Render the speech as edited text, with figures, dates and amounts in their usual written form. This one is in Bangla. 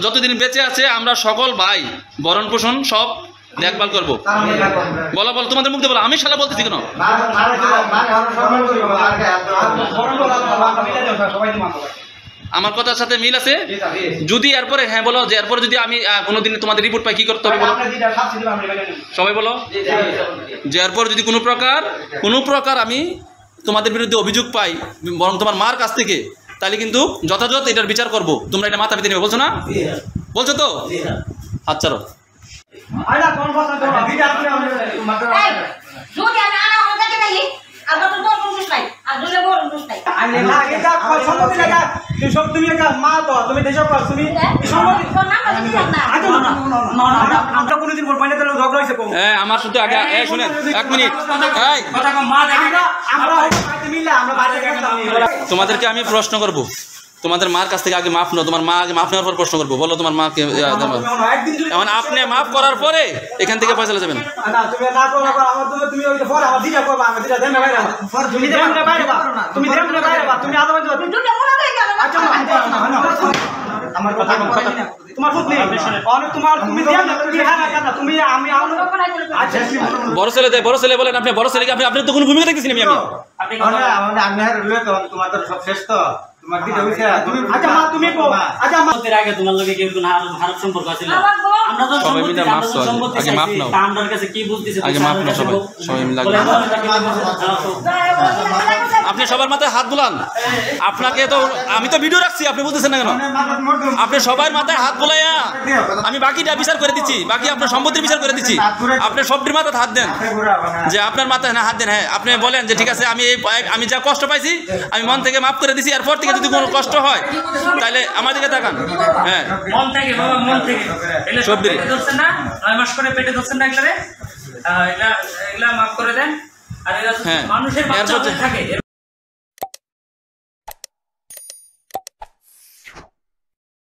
যতদিন বেঁচে আছে আমরা সকল ভাই ভরণ পোষণ সব দেখভাল করবো। বলো বলো, তোমাদের মুখ দিয়ে বলো, আমি শালা বলতেছি কেন? আমার কথার সাথে মিল আছে? যদি এরপরে হ্যাঁ বলো, যে এরপরে যদি আমি কোনোদিন তোমাদের রিপোর্ট পাই কি করতে হবে বলো? সবাই বলো, যে এরপর যদি কোনো প্রকার আমি তোমাদের বিরুদ্ধে অভিযোগ পাই, বরং তোমার মার কাছ থেকে, তাহলে কিন্তু যথাযথ এটার বিচার করব। তোমরা এটা মাথা পেতে নেবে, বলছো না? বলছো তো? আচ্ছা আমার শুধু আগে শুনেন 1 মিনিট, তোমাদেরকে আমি প্রশ্ন করব, তোমাদের মার কাছ থেকে আগে মাফ নাও, তোমার মা আগে মাফ নেওয়ার পর প্রশ্ন করবো। বলো তোমার মাকে, এখন আপনি মাফ করার পরে এখান থেকে ফয়সালা যাবেন। বড় ছেলে বড় ছেলে বলেন, আপনি বড় ছেলেকে আপনি তো কোনো ভূমিকা দেখতেছি আমি সব শ্রেষ্ঠ আপনি সবার মাথায় হাত বুলান। আপনাকে তো আমি তো ভিডিও রাখছি, আপনি বুঝতেছেন না কেন? আপনি সবার মাথায় হাত বুলাইয়া আমি বাকিটা বিচার করে দিচ্ছি, বাকি আপনার সম্পত্তির বিচার করে দিচ্ছি। আপনি সবটির মাথায় হাত দেন, যে আপনার মাথায় না হাত দেন। হ্যাঁ, আপনি বলেন যে ঠিক আছে, আমি যা কষ্ট পাইছি আমি মন থেকে মাফ করে দিছি, এরপর থেকে যদি কোনো কষ্ট হয় তাহলে আমার দিকে তাকান। হ্যাঁ, মন থেকে বাবা, মন থেকে। সব দিকে ধরছেন না, 9 মাস করে পেটে ধরছেন না, এগুলা মাফ করে দেন। আর এরা মানুষের বাচ্চা থাকে।